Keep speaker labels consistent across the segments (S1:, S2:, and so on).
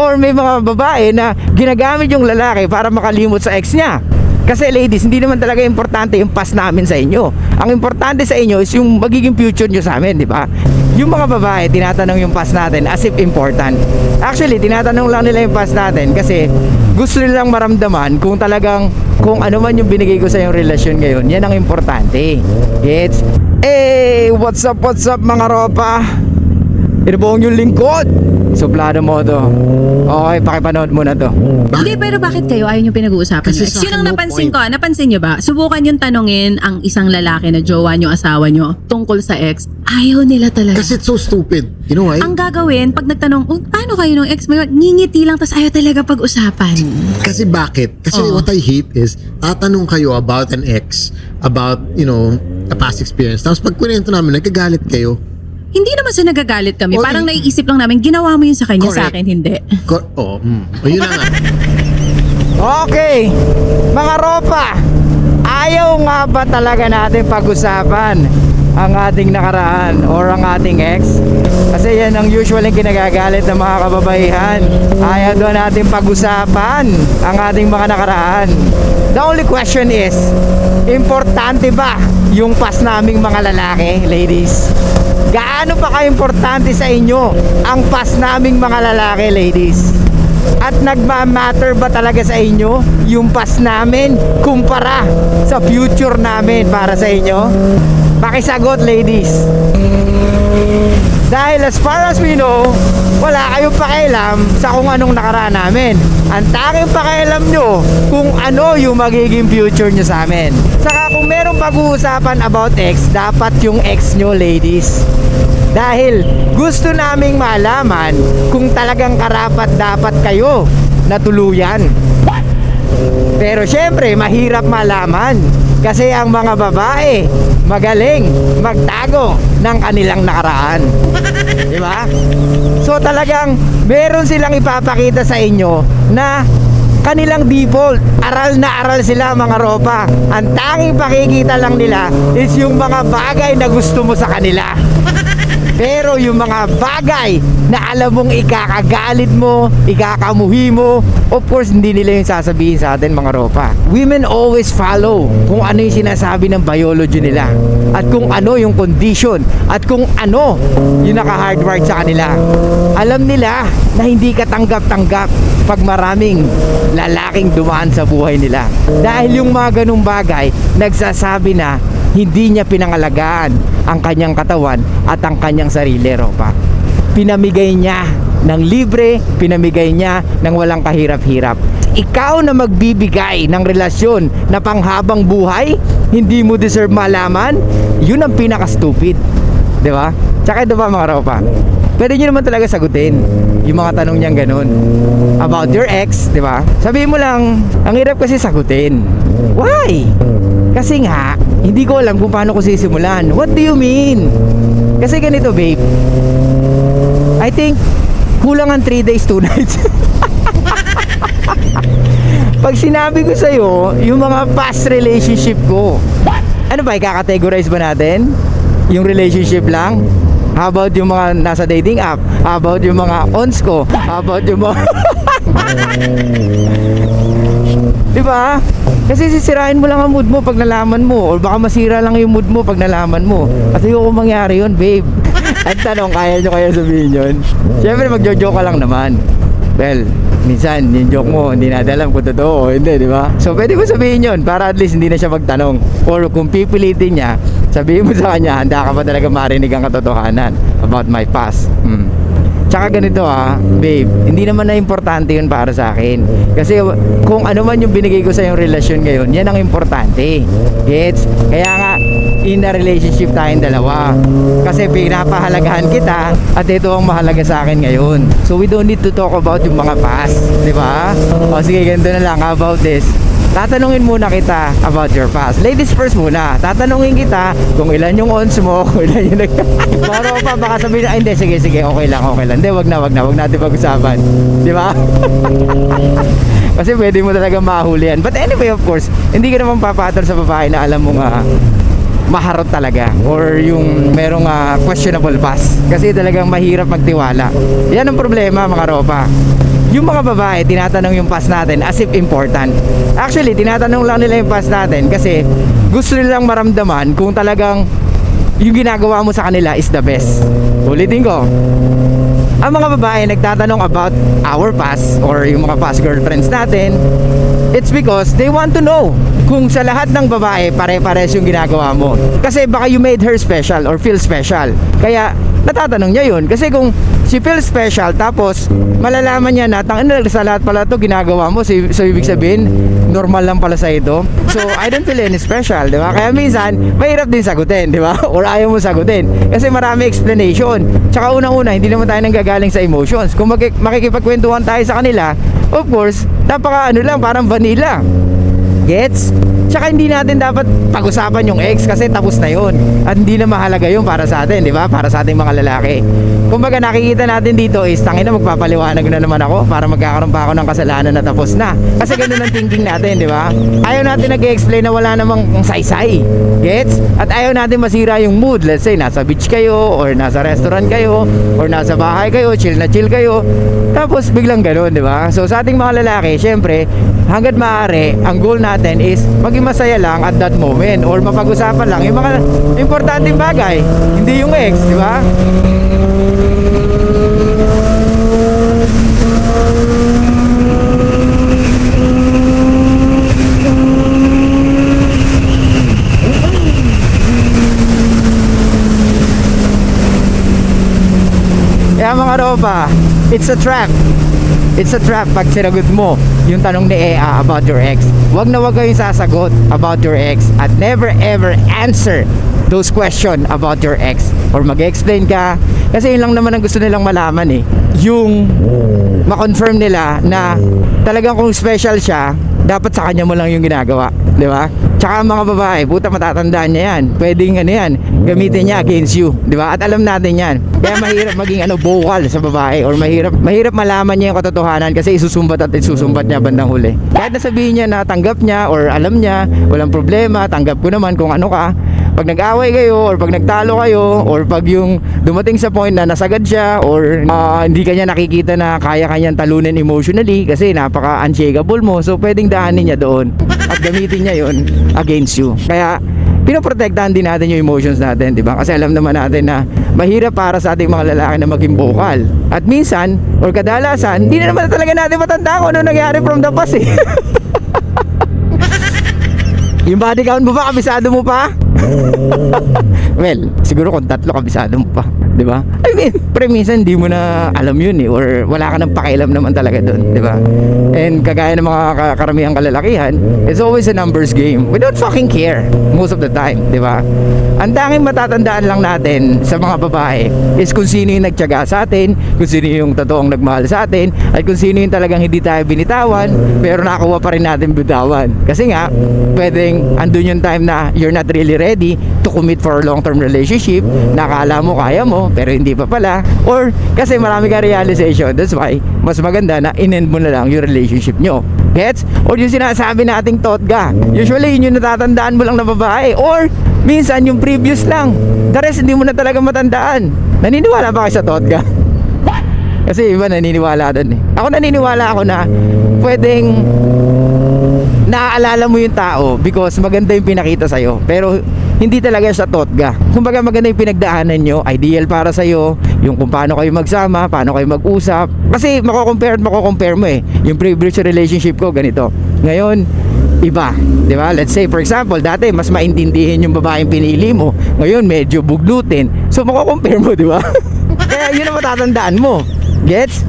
S1: Or may mga babae na ginagamit yung lalaki para makalimot sa ex niya. Kasi ladies, hindi naman talaga importante yung past namin sa inyo. Ang importante sa inyo is yung magiging future nyo sa amin, di ba? Yung mga babae, tinatanong yung past natin as if important. Actually, tinatanong lang nila yung past natin kasi gusto nilang maramdaman kung talagang kung ano man yung binigay ko sa yung relasyon ngayon, yan ang importante. Gets? Hey, what's up mga ropa? Ito po yung lingkod. Suplado mo to. Okay, pakipanood muna to.
S2: Hindi, pero bakit kayo ayaw nyo pinag-uusapan
S3: Kasi
S2: yung ex?
S3: sa
S2: Yun ang
S3: akin, no
S2: napansin
S3: point.
S2: ko. Napansin nyo ba? Subukan yung tanongin ang isang lalaki na jowa nyo, asawa nyo, tungkol sa ex. Ayaw nila talaga.
S3: Kasi it's so stupid. You know why?
S2: ang gagawin, pag nagtanong, oh, paano kayo ng ex mo? Ngingiti lang, tas ayaw talaga pag-usapan.
S3: Kasi bakit? Kasi
S2: Oo.
S3: what I hate is, tatanong kayo about an ex, about, you know, a past experience. Tapos pag kunento namin, nagkagalit kayo.
S2: Hindi naman sa nagagalit kami.
S3: Oh,
S2: Parang naiisip lang namin, ginawa mo yun sa kanya, sa
S3: Correct.
S2: akin, hindi.
S3: O yun na nga.
S1: Okay, mga ropa, ayaw nga ba talaga natin pag-usapan ang ating nakaraan or ang ating ex? Kasi yan ang usually kinagagalit ng mga kababaihan. Ayaw doon natin pag-usapan ang ating mga nakaraan. The only question is, importante ba yung past naming mga lalaki, ladies? Gaano pa ka-importante sa inyo ang past naming mga lalaki, ladies? At nagmamatter ba talaga sa inyo yung past namin kumpara sa future namin para sa inyo? Pakisagot, ladies. Dahil as far as we know, wala kayong pakialam sa kung anong nakaraan namin. Ang tanging pakialam nyo kung ano yung magiging future nyo sa amin. Saka kung merong pag-uusapan about ex, dapat yung ex nyo, ladies. Dahil gusto naming malaman kung talagang karapat dapat kayo na tuluyan. Pero syempre, mahirap malaman kasi ang mga babae magaling magtago ng kanilang nakaraan. Di ba? So talagang meron silang ipapakita sa inyo na kanilang default. Aral na aral sila, mga ropa. Ang tanging pakikita lang nila is yung mga bagay na gusto mo sa kanila. Pero yung mga bagay na alam mong ikakagalit mo, ikakamuhi mo, of course hindi nila yung sasabihin sa atin, mga ropa. Women always follow kung ano yung sinasabi ng biology nila, at kung ano yung condition, at kung ano yung naka-hardwired sa kanila. Alam nila na hindi ka tanggap-tanggap pag maraming lalaking dumaan sa buhay nila. Dahil yung mga ganung bagay nagsasabi na hindi niya pinangalagaan ang kanyang katawan at ang kanyang sarili, ropa. Pinamigay niya ng libre, pinamigay niya ng walang kahirap-hirap. Ikaw na magbibigay ng relasyon na panghabang buhay, hindi mo deserve malaman, yun ang pinaka-stupid. Di ba? Tsaka ito pa, mga ropa, pwede nyo naman talaga sagutin yung mga tanong niyang ganun about your ex, di ba? Sabihin mo lang, ang hirap kasi sagutin. Why? Kasi nga, hindi ko alam kung paano ko sisimulan. What do you mean? Kasi ganito, babe, I think kulang ang 3 days, 2 nights. Pag sinabi ko sa'yo yung mga past relationship ko, ano ba, ikakategorize ba natin? Yung relationship lang? How about yung mga nasa dating app? How about yung mga ons ko? How about yung mga... Diba? Kasi sisirain mo lang ang mood mo pag nalaman mo, or baka masira lang yung mood mo pag nalaman mo. At ayoko mangyari yun, babe. At tanong, kaya nyo kaya sabihin yun? Siyempre magjo-joke ka lang naman. Well, minsan yung joke mo hindi natin alam kung totoo o hindi, di ba? So pwede mo sabihin yun para at least hindi na siya magtanong. Or kung pipilitin niya, sabihin mo sa kanya, handa ka pa talaga marinig ang katotohanan about my past. Tsaka ganito babe, hindi naman na importante yun para sa akin. Kasi kung ano man yung binigay ko sa yung relasyon ngayon, yan ang importante. Gets? Kaya nga, in a relationship tayong dalawa. Kasi pinapahalagahan kita at ito ang mahalaga sa akin ngayon. So we don't need to talk about yung mga past, di ba? O sige, ganito na lang about this. Tatanungin muna kita about your past. Ladies first muna. Tatanungin kita kung ilan yung ons mo, kung ilan yung Maro pa, baka sabihin na, hindi, sige, okay lang. Hindi, wag natin pag-usapan. Di ba? Kasi pwede mo talaga mahuli yan. But anyway, of course, hindi ka naman papatol sa babae na alam mo nga maharot talaga, or yung merong questionable past. Kasi talagang mahirap magtiwala. Yan ang problema, mga ropa. yung mga babae, tinatanong yung past natin as if important. Actually, tinatanong lang nila yung past natin kasi gusto nilang maramdaman kung talagang yung ginagawa mo sa kanila is the best. Ulitin ko, ang mga babae nagtatanong about our past or yung mga past girlfriends natin, it's because they want to know kung sa lahat ng babae pare-pares yung ginagawa mo. Kasi baka you made her special or feel special. Kaya natatanong niya yun. Kasi kung she feels special tapos malalaman niya na sa lahat pala to ginagawa mo, so ibig sabihin normal lang pala sa ito. So I don't feel any special, di ba? Kaya minsan mahirap din sagutin, di ba? Or ayaw mo sagutin kasi marami explanation. Tsaka unang-una, hindi naman tayo nanggagaling sa emotions. Kung makikipagkwentuhan tayo sa kanila, of course, napaka lang, parang vanilla. Gets? Tsaka hindi natin dapat pag-usapan yung ex kasi tapos na yun. At hindi na mahalaga yun para sa atin, di ba? Para sa ating mga lalaki. Kumbaga nakikita natin dito is tangina magpapaliwanag na naman ako para magkakaroon pa ako ng kasalanan na tapos na. Kasi ganun ang thinking natin, di ba? Ayaw natin nag-explain na wala namang saysay. Gets? At ayaw natin masira yung mood. Let's say nasa beach kayo or nasa restaurant kayo or nasa bahay kayo, chill na chill kayo. Tapos biglang ganun, di ba? So sa ating mga lalaki, syempre, hanggat maaari, ang goal natin is maging masaya lang at that moment or mapag-usapan lang yung mga importanteng bagay, hindi yung ex, di ba? Kaya mga ropa, it's a trap. It's a trap pag sinagot mo yung tanong ni Ea about your ex. Wag na wag kayong sasagot about your ex at never ever answer those questions about your ex or mag-explain ka kasi yun lang naman ang gusto nilang malaman yung ma-confirm nila na talagang kung special siya dapat sa kanya mo lang yung ginagawa, di ba? Tsaka ang mga babae, puta matatandaan niya yan. Pwedeng gamitin niya against you, di ba? At alam natin yan. Kaya mahirap maging vocal sa babae or mahirap malaman niya yung katotohanan kasi isusumbat niya bandang huli. Kahit nasabihin niya na tanggap niya or alam niya, walang problema, tanggap ko naman kung ano ka. Pag nag-away kayo or pag nagtalo kayo or pag yung dumating sa point na nasagad siya or hindi kanya nakikita na kaya kanyang talunin emotionally kasi napaka-unshakable mo, so pwedeng daanin niya doon at gamitin niya yon against you. Kaya pinoprotektahan din natin yung emotions natin, di ba? Kasi alam naman natin na mahirap para sa ating mga lalaki na maging vocal. At minsan or kadalasan, hindi na naman talaga natin matanda kung ano nangyari from the past Yung body count mo ba, kabisado mo pa? Well, siguro kung 3 kabisado mo pa, di ba? I mean, pero minsan hindi mo na alam yun or wala ka nang pakialam naman talaga doon, di ba? And kagaya ng mga karamihang kalalakihan, it's always a numbers game. We don't fucking care most of the time, di ba? Ang tanging matatandaan lang natin sa mga babae is kung sino yung nagtiyaga sa atin, kung sino yung totoong nagmahal sa atin, at kung sino yung talagang hindi tayo binitawan, pero nakakuha pa rin natin bitawan. Kasi nga, pwedeng andun yung time na you're not really ready to commit for a long-term relationship, nakala mo kaya mo, pero hindi pa pala, or kasi marami ka realization, that's why mas maganda na in-end mo na lang yung relationship nyo. Gets? Or yung sinasabi nating totga, usually yun yung natatandaan mo lang na babae, or minsan yung previous lang, the rest hindi mo na talaga matandaan. Naniniwala ba kayo sa totga? Kasi iba naniniwala doon Ako naniniwala ako na pwedeng naaalala mo yung tao because maganda yung pinakita sa'yo, pero hindi talaga siya totga. Kumbaga maganda yung pinagdaanan nyo, ideal para sa'yo, yung kung paano kayo magsama, paano kayo mag-usap. Kasi mako-compare mo yung previous relationship ko ganito, ngayon iba, di ba? Let's say for example, dati mas maintindihin yung babaeng pinili mo, ngayon medyo buglutin, so mako-compare mo, di ba? Kaya yun ang matatandaan mo. Gets?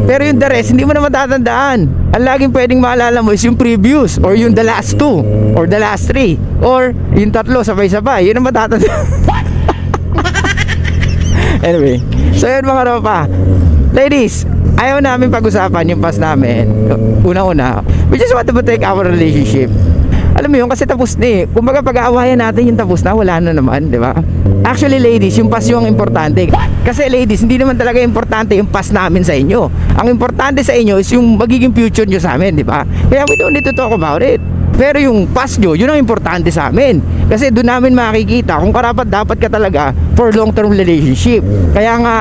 S1: Pero yung the rest, hindi mo na matatandaan. Ang laging pwedeng maalala mo is yung previous or yung the last 2 or the last 3 or yung 3 sabay-sabay. Yun ang matatandaan. Anyway, so yun mga ropa. Ladies, ayaw namin pag-usapan yung past namin. Una-una, we just want to protect our relationship. Alam mo yun, kasi tapos na Kumbaga pag-aawayan natin yung tapos na, wala na naman, di ba? Actually ladies, yung past yung importante. Kasi ladies, hindi naman talaga importante yung past namin sa inyo. Ang importante sa inyo is yung magiging future nyo sa amin, di ba? Kaya we don't need to talk about it. Pero yung past nyo, yun ang importante sa amin. Kasi doon namin makikita kung karapat dapat ka talaga for long-term relationship. Kaya nga,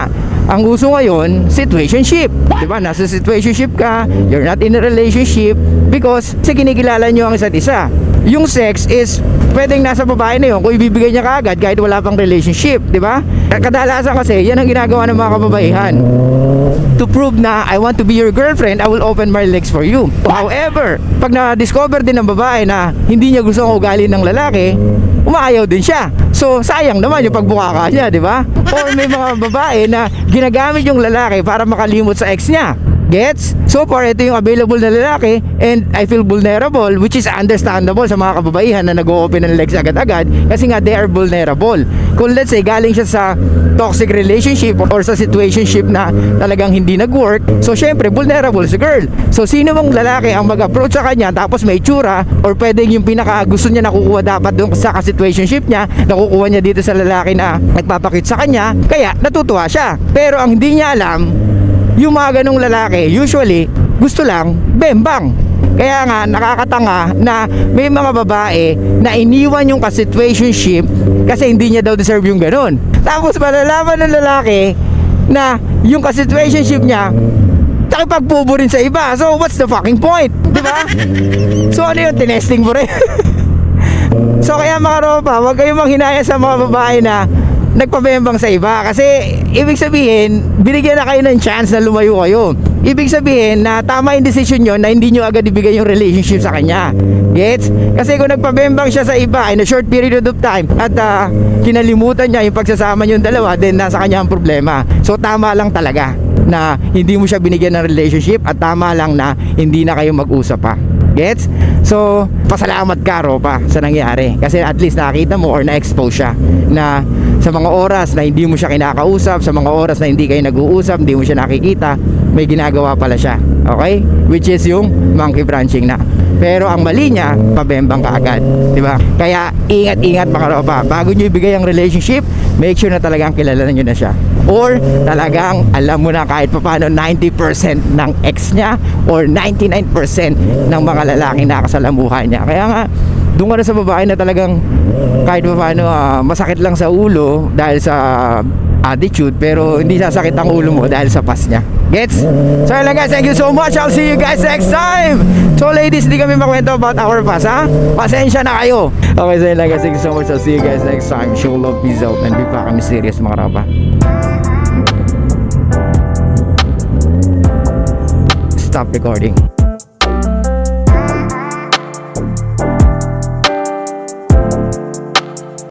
S1: Ang uso ngayon, situationship. Diba? Nasa situationship ka, you're not in a relationship because sa kinikilala nyo ang isa't isa. Yung sex is pwedeng nasa babae na yun kung ibibigay niya kaagad kahit wala pang relationship, di ba? Kadalasan kasi, yan ang ginagawa ng mga kababaihan. To prove na I want to be your girlfriend, I will open my legs for you. However, pag na-discover din ng babae na hindi niya gusto ang ugali ng lalaki, umaayaw din siya. So, sayang naman yung pagbukaka niya, di ba? Or may mga babae na ginagamit yung lalaki para makalimot sa ex niya. Gets? So far, ito yung available na lalaki and I feel vulnerable, which is understandable sa mga kababaihan na nag-o-open ng legs agad-agad kasi nga they are vulnerable. Kung let's say, galing siya sa toxic relationship or sa situationship na talagang hindi nag-work, so syempre, vulnerable si girl. So, sino mong lalaki ang mag-approach sa kanya tapos may tsura or pwedeng yung pinaka gusto niya nakukuha dapat doon sa situationship niya, nakukuha niya dito sa lalaki na nagpapakit sa kanya, kaya natutuwa siya. Pero ang hindi niya alam, yung mga ganong lalaki, usually, gusto lang, bembang. Kaya nga, nakakatanga na may mga babae na iniwan yung ka-situationship kasi hindi niya daw deserve yung ganon. Tapos malalaman ng lalaki na yung ka-situationship niya, nakipagpubo rin sa iba. So, what's the fucking point? Diba? So, ano yun? Tinesting mo rin. So, kaya mga ropa, huwag kayong manghinaya sa mga babae na nagpabembang sa iba kasi ibig sabihin binigyan na kayo ng chance na lumayo kayo. Ibig sabihin na tama yung decision nyo na hindi nyo agad ibigay yung relationship sa kanya. Gets? Kasi kung nagpabembang siya sa iba in a short period of time at kinalimutan niya yung pagsasama nyo dalawa, then nasa kanya ang problema. So tama lang talaga na hindi mo siya binigyan ng relationship at tama lang na hindi na kayo mag-usap pa. Gets? So, pasalamat ka, Ropa, sa nangyari. Kasi at least nakita mo or na-expose siya na sa mga oras na hindi mo siya kinakausap, sa mga oras na hindi kayo nag-uusap, hindi mo siya nakikita, may ginagawa pala siya. Okay? Which is yung monkey branching na. Pero ang mali niya, pabembang ka agad. Diba? Kaya ingat-ingat mga Ropa. Bago nyo ibigay ang relationship, make sure na talagang kilala nyo na siya. Or talagang alam mo na kahit paano 90% ng ex niya or 99% ng mga lalaking nakasalamuhan niya. Kaya nga, doon ka na sa babae na talagang kahit paano masakit lang sa ulo dahil sa attitude pero hindi sasakit ang ulo mo dahil sa past niya. Gets? So yun lang guys, thank you so much. I'll see you guys next time. So ladies, hindi kami makwento about our past, ha? Pasensya na kayo. Okay, so yun lang guys, thank you so much. I'll see you guys next time. Show love, peace out, and be back. Kami serious mga rapa. Stop recording.